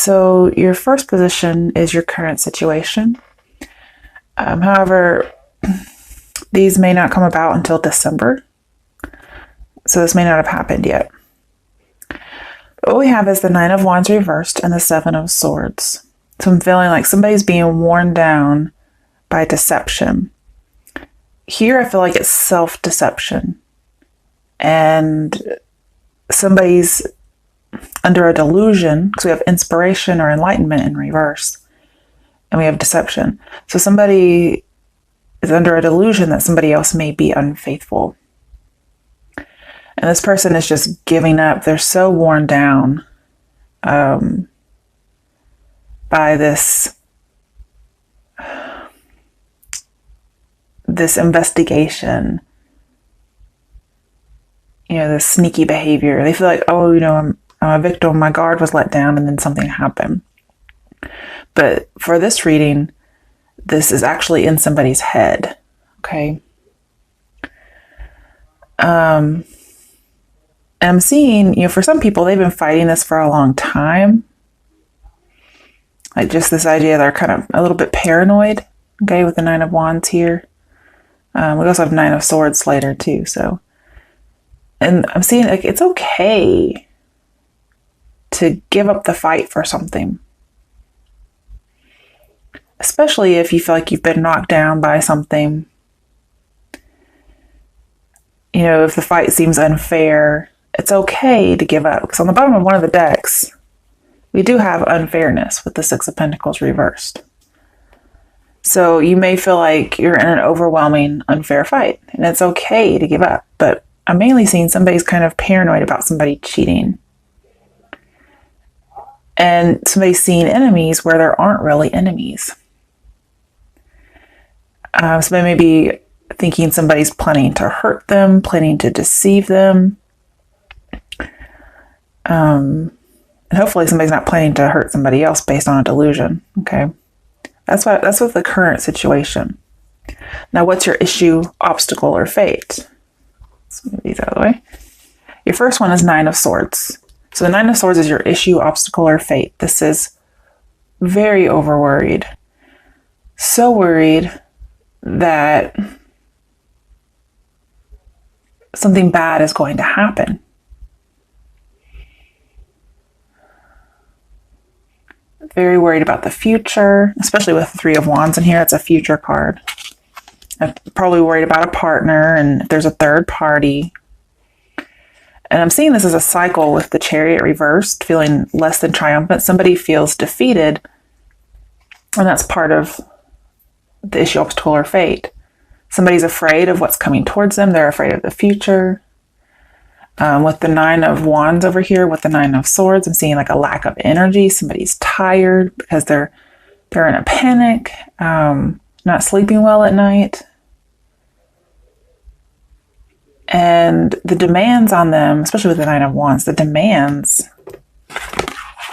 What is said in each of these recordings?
So your first position is your current situation. However, these may not come about until December. So this may not have happened yet. What we have is the Nine of Wands reversed and the Seven of Swords. So I'm feeling like somebody's being worn down by deception. Here I feel like it's self-deception. And somebody's under a delusion, because we have inspiration or enlightenment in reverse. And we have deception. So somebody is under a delusion that somebody else may be unfaithful. And this person is just giving up. They're so worn down by this investigation, this sneaky behavior. They feel like, oh, I'm a victim. My guard was let down and then something happened. But for this reading, this is actually in somebody's head. Okay. And I'm seeing, for some people, they've been fighting this for a long time. Like just this idea they're kind of a little bit paranoid, okay, with the Nine of Wands here. We also have Nine of Swords later too, so. And I'm seeing like it's okay to give up the fight for something. Especially if you feel like you've been knocked down by something. If the fight seems unfair, it's okay to give up. Because on the bottom of one of the decks, we do have unfairness with the Six of Pentacles reversed. So you may feel like you're in an overwhelming, unfair fight. And it's okay to give up. But I'm mainly seeing somebody's kind of paranoid about somebody cheating. And somebody's seeing enemies where there aren't really enemies. Somebody may be thinking somebody's planning to hurt them, planning to deceive them. And hopefully somebody's not planning to hurt somebody else based on a delusion. Okay. That's with the current situation. Now, what's your issue, obstacle, or fate? Let's move these out of the way. Your first one is Nine of Swords. So the Nine of Swords is your issue, obstacle, or fate. This is very overworried. So worried that something bad is going to happen. Very worried about the future, especially with the Three of Wands in here. It's a future card. I'm probably worried about a partner and if there's a third party. And I'm seeing this as a cycle with the Chariot reversed, feeling less than triumphant. Somebody feels defeated, and that's part of the issue, obstacle, or fate. Somebody's afraid of what's coming towards them. They're afraid of the future. With the Nine of Wands over here, with the Nine of Swords, I'm seeing like a lack of energy. Somebody's tired because they're in a panic, not sleeping well at night. And the demands on them, especially with the Nine of Wands, the demands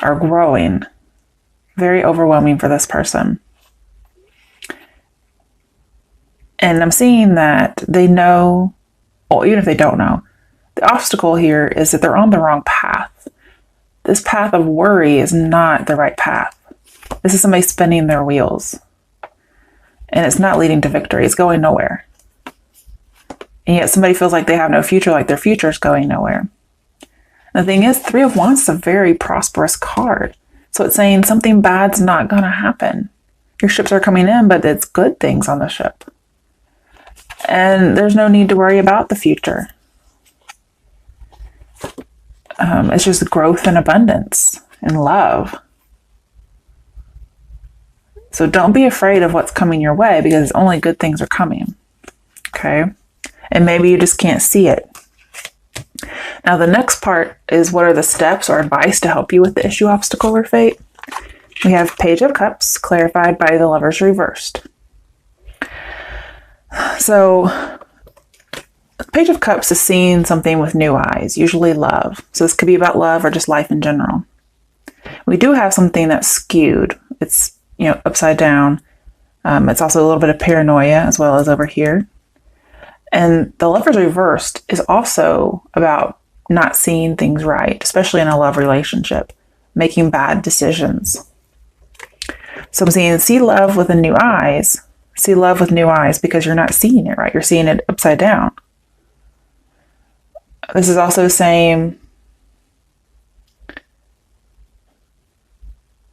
are growing. Very overwhelming for this person. And I'm seeing that they know, well, even if they don't know, the obstacle here is that they're on the wrong path. This path of worry is not the right path. This is somebody spinning their wheels. And it's not leading to victory. It's going nowhere. And yet somebody feels like they have no future, like their future is going nowhere. And the thing is, Three of Wands is a very prosperous card. So it's saying something bad's not going to happen. Your ships are coming in, but it's good things on the ship. And there's no need to worry about the future. It's just growth and abundance and love. So don't be afraid of what's coming your way, because only good things are coming. Okay? And maybe you just can't see it. Now the next part is, what are the steps or advice to help you with the issue, obstacle, or fate? We have Page of Cups, clarified by the Lovers reversed. So Page of Cups is seeing something with new eyes, usually love. So this could be about love or just life in general. We do have something that's skewed. It's, upside down. It's also a little bit of paranoia as well as over here. And the Lovers reversed is also about not seeing things right, especially in a love relationship. making bad decisions. So I'm seeing see love with new eyes. See love with new eyes because you're not seeing it right. You're seeing it upside down. This is also saying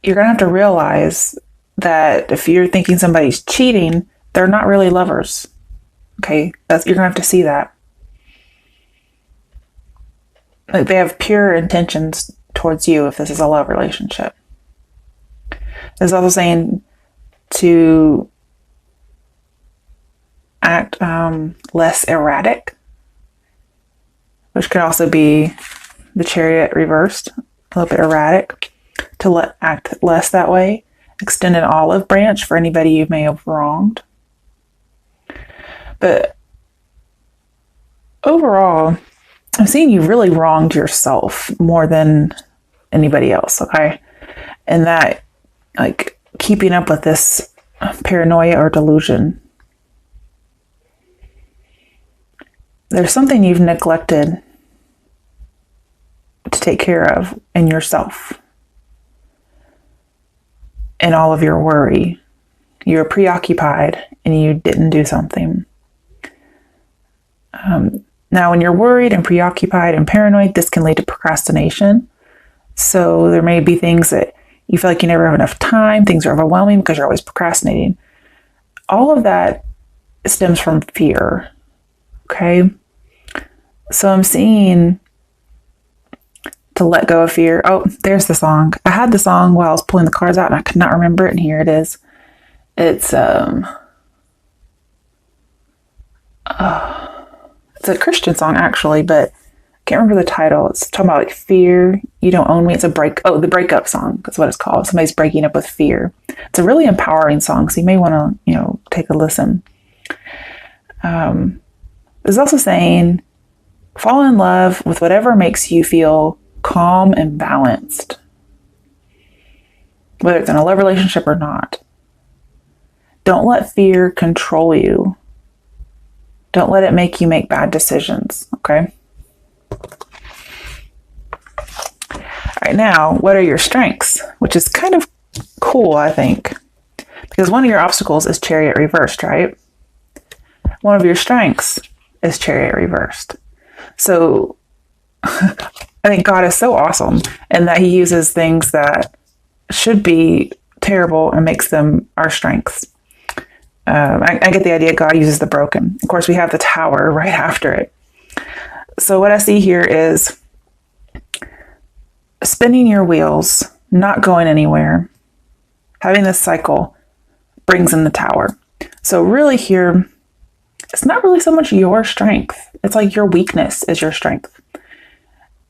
you're going to have to realize that if you're thinking somebody's cheating, they're not really lovers. Okay, you're going to have to see that. Like they have pure intentions towards you if this is a love relationship. It's also saying to act less erratic, which could also be the Chariot reversed, a little bit erratic, to act less that way. Extend an olive branch for anybody you may have wronged. But overall, I'm seeing you really wronged yourself more than anybody else, okay? And that, like, keeping up with this paranoia or delusion. There's something you've neglected to take care of in yourself. In all of your worry. You were preoccupied and you didn't do something. Now, when you're worried and preoccupied and paranoid, this can lead to procrastination. So there may be things that you feel like you never have enough time. Things are overwhelming because you're always procrastinating. All of that stems from fear. Okay? So I'm seeing to let go of fear. Oh, there's the song. I had the song while I was pulling the cards out and I could not remember it. And here it is. It's a Christian song actually, but I can't remember the title. It's talking about like fear. You don't own me. It's the breakup song. That's what it's called. Somebody's breaking up with fear. It's a really empowering song. So you may want to, take a listen. It's also saying, fall in love with whatever makes you feel calm and balanced, whether it's in a love relationship or not. Don't let fear control you. Don't let it make you make bad decisions, okay? All right, now, what are your strengths? Which is kind of cool, I think, because one of your obstacles is Chariot reversed, right? One of your strengths is Chariot reversed. So I think God is so awesome in that he uses things that should be terrible and makes them our strengths. I get the idea God uses the broken. Of course, we have the Tower right after it. So what I see here is spinning your wheels, not going anywhere. Having this cycle brings in the Tower. So really here, it's not really so much your strength. It's like your weakness is your strength.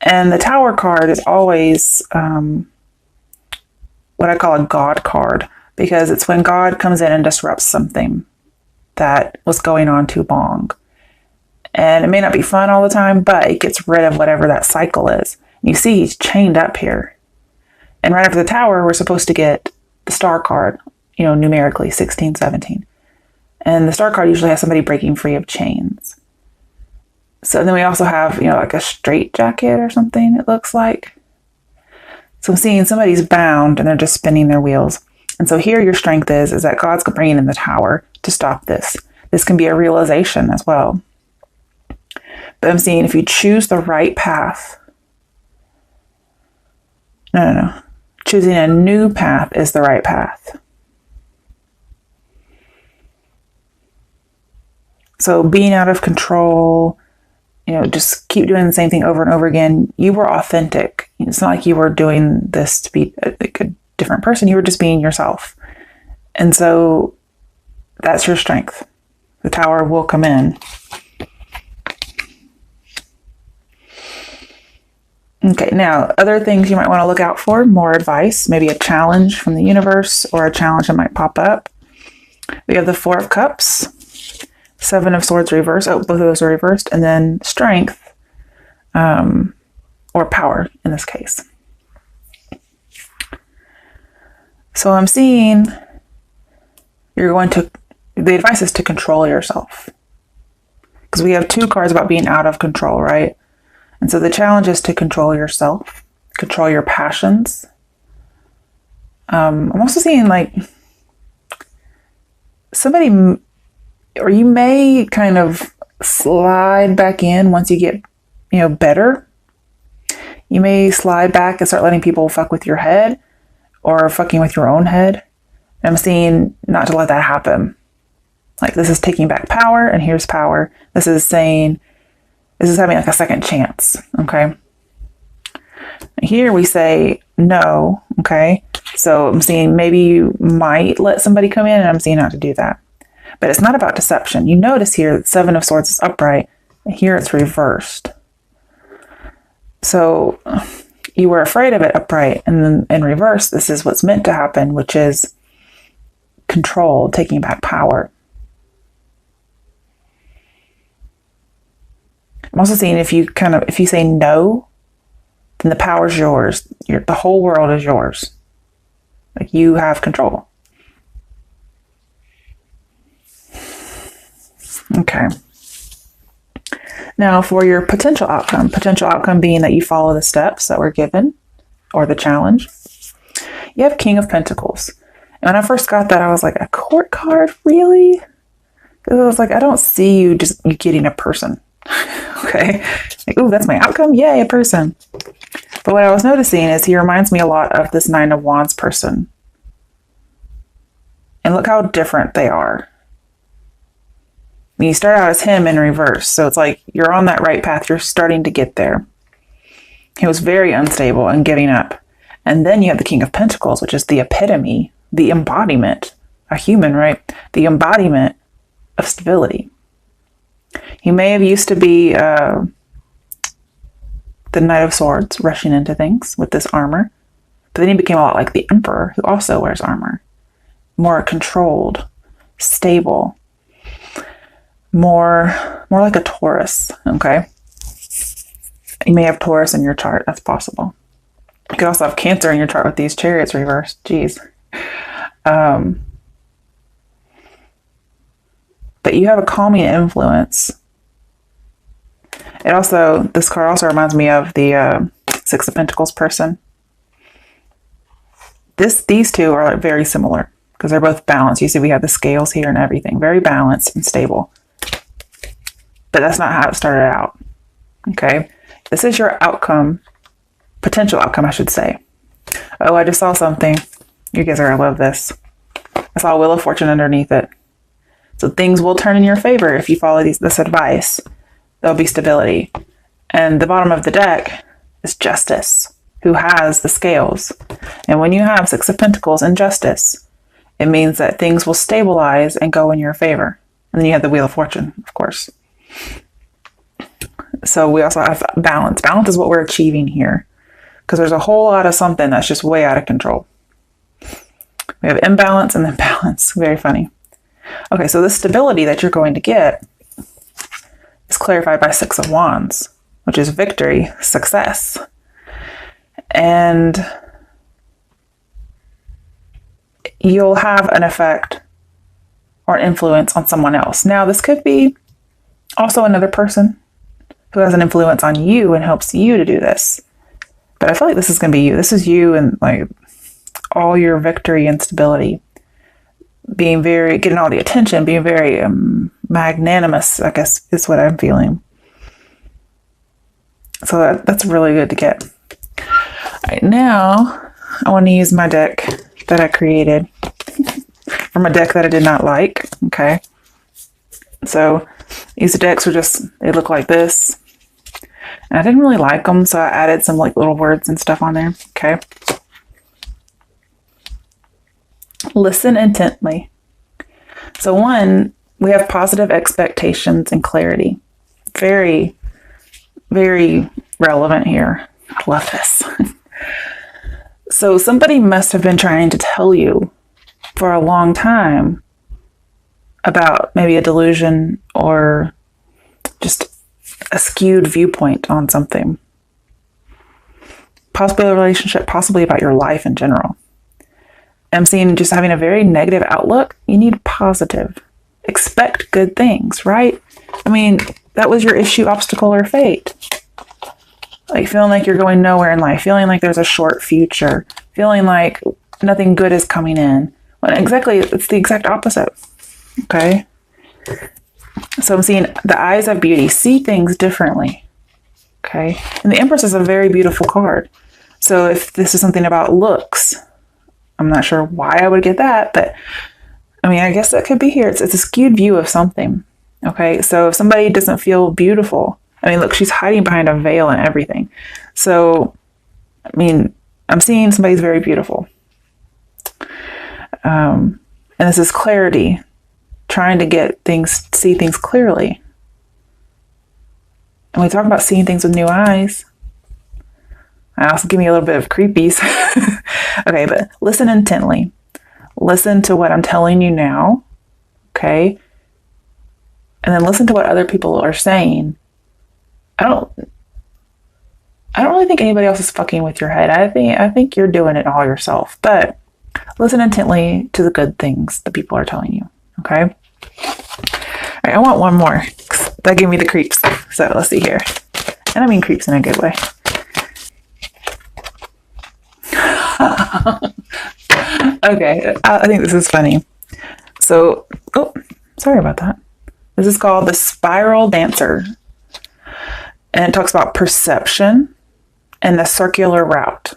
And the Tower card is always what I call a God card, because it's when God comes in and disrupts something that was going on too long. And it may not be fun all the time, but it gets rid of whatever that cycle is. And you see he's chained up here. And right after the Tower, we're supposed to get the Star card, numerically 16, 17. And the Star card usually has somebody breaking free of chains. So then we also have, like a straight jacket or something, it looks like. So I'm seeing somebody's bound and they're just spinning their wheels. And so here your strength is that God's bringing in the Tower to stop this. This can be a realization as well. But I'm seeing if you choose the right path. No. Choosing a new path is the right path. So being out of control, just keep doing the same thing over and over again. You were authentic. It's not like you were doing this to be a different person. You were just being yourself. And so that's your strength. The Tower will come in. Okay, now other things you might want to look out for, more advice, maybe a challenge from the universe or a challenge that might pop up. We have the Four of Cups, Seven of Swords reversed. Oh, both of those are reversed. And then strength, or power in this case. So I'm seeing the advice is to control yourself. Because we have two cards about being out of control, right? And so the challenge is to control yourself, control your passions, I'm also seeing like somebody, or you may kind of slide back in once you get, better. You may slide back and start letting people fuck with your head or fucking with your own head. And I'm seeing not to let that happen. Like, this is taking back power, and here's power. This is saying, this is having like a second chance, okay? Here we say no, okay? So I'm seeing maybe you might let somebody come in, and I'm seeing not to do that. But it's not about deception. You notice here that Seven of Swords is upright, and here it's reversed. So you were afraid of it upright, and then in reverse, this is what's meant to happen, which is control, taking back power. I'm also seeing if you say no, then the power's yours. The whole world is yours. Like, you have control. Okay. Now for your potential outcome being that you follow the steps that were given, or the challenge. You have King of Pentacles. And when I first got that, I was like, a court card? Really? Because I was like, I don't see you getting a person. Okay. Like, ooh, that's my outcome? Yay, a person. But what I was noticing is he reminds me a lot of this Nine of Wands person. And look how different they are. I mean, you start out as him in reverse. So it's like you're on that right path. You're starting to get there. He was very unstable and giving up. And then you have the King of Pentacles, which is the epitome, the embodiment, a human, right? The embodiment of stability. He may have used to be the Knight of Swords, rushing into things with this armor. But then he became a lot like the Emperor, who also wears armor. More controlled, stable, more like a Taurus, okay? You may have Taurus in your chart. That's possible. You could also have Cancer in your chart with these Chariots reversed. Jeez. But you have a calming influence. This card also reminds me of the Six of Pentacles person. These two are like very similar because they're both balanced. You see we have the scales here and everything. Very balanced and stable. But that's not how it started out. Okay? This is your outcome. Potential outcome, I should say. Oh, I just saw something. You guys are going to love this. I saw a Wheel of Fortune underneath it. So things will turn in your favor if you follow this advice. There'll be stability. And the bottom of the deck is Justice, who has the scales. And when you have Six of Pentacles and Justice, it means that things will stabilize and go in your favor. And then you have the Wheel of Fortune, of course. So we also have balance. Balance is what we're achieving here. Because there's a whole lot of something that's just way out of control. We have imbalance and then balance. Very funny. Okay, so the stability that you're going to get is clarified by Six of Wands, which is victory, success. And you'll have an effect or an influence on someone else. Now, this could be also another person who has an influence on you and helps you to do this. But I feel like this is going to be you. This is you and like all your victory and stability. Getting all the attention, being very magnanimous, I guess is what I'm feeling. So that's really good to get. All right, now I want to use my deck that I created from a deck that I did not like. Okay. So these decks they look like this. And I didn't really like them, so I added some like little words and stuff on there. Okay. Listen intently. So one, we have positive expectations and clarity. Very, very relevant here. I love this. So somebody must have been trying to tell you for a long time about maybe a delusion or just a skewed viewpoint on something. Possibly a relationship, possibly about your life in general. I'm seeing just having a very negative outlook. You need positive. Expect good things, right? I mean, that was your issue, obstacle, or fate. Like feeling like you're going nowhere in life. Feeling like there's a short future. Feeling like nothing good is coming in. When exactly, it's the exact opposite. Okay. So I'm seeing the eyes of beauty, see things differently. Okay. And the Empress is a very beautiful card. So if this is something about looks, I'm not sure why I would get that, but I mean, I guess that could be here. It's a skewed view of something. Okay. So if somebody doesn't feel beautiful, I mean, look, she's hiding behind a veil and everything. So, I mean, I'm seeing somebody's very beautiful. And this is clarity, trying to get things, see things clearly. And we talk about seeing things with new eyes. I also give me a little bit of creepies. Okay, but listen intently. Listen to what I'm telling you now. Okay. And then listen to what other people are saying. I don't really think anybody else is fucking with your head. I think you're doing it all yourself. But listen intently to the good things that people are telling you. Okay. All right, I want one more. That gave me the creeps. So let's see here. And I mean creeps in a good way. Okay, I think this is funny. So, oh, sorry about that. This is called the Spiral Dancer. And it talks about perception and the circular route.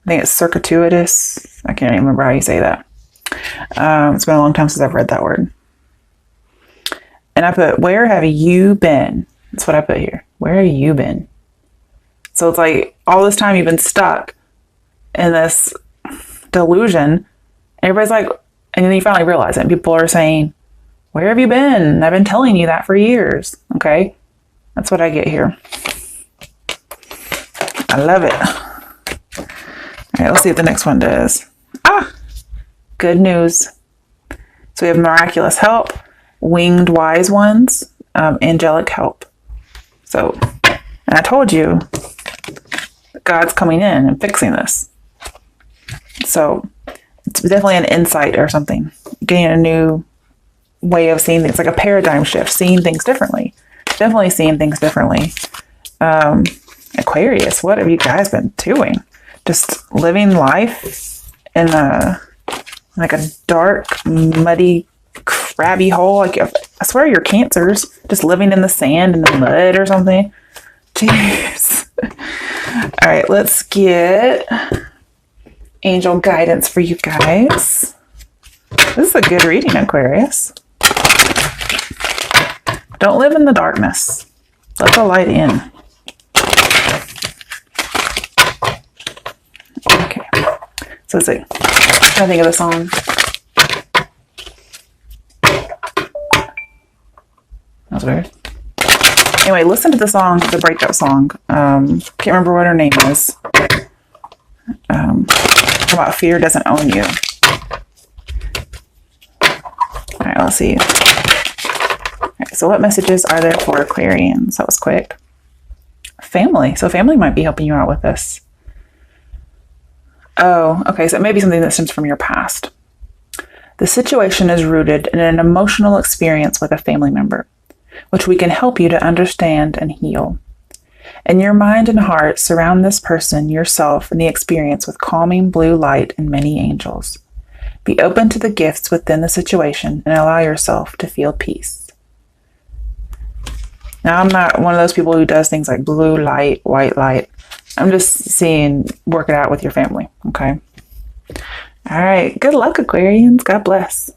I think it's circuitous. I can't even remember how you say that. It's been a long time since I've read that word. And I put, where have you been? That's what I put here. Where have you been? So it's like all this time you've been stuck in this delusion. Everybody's like, and then you finally realize it. And people are saying, where have you been? I've been telling you that for years. Okay. That's what I get here. I love it. All right, let's see what the next one does. Good news. So we have miraculous help, winged wise ones, angelic help. So, and I told you, God's coming in and fixing this. So it's definitely an insight or something. Getting a new way of seeing things, like a paradigm shift, seeing things differently. Definitely seeing things differently. Aquarius, what have you guys been doing? Just living life in a dark, muddy, crabby hole. Like, I swear you're cancers, just living in the sand and the mud or something. Jeez. All right, let's get angel guidance for you guys. This is a good reading, Aquarius. Don't live in the darkness. Let the light in. Okay. So let's see. I think of the song. That was weird. Anyway, listen to the song, the breakup song. Can't remember what her name is. About fear doesn't own you. All right, let's see. All right, so what messages are there for Aquarians? That was quick. Family. So family might be helping you out with this. Oh, okay. So it may be something that stems from your past. The situation is rooted in an emotional experience with a family member, which we can help you to understand and heal. In your mind and heart, surround this person, yourself, and the experience with calming blue light and many angels. Be open to the gifts within the situation and allow yourself to feel peace. Now, I'm not one of those people who does things like blue light, white light. I'm just seeing, work it out with your family, okay? All right. Good luck, Aquarians. God bless.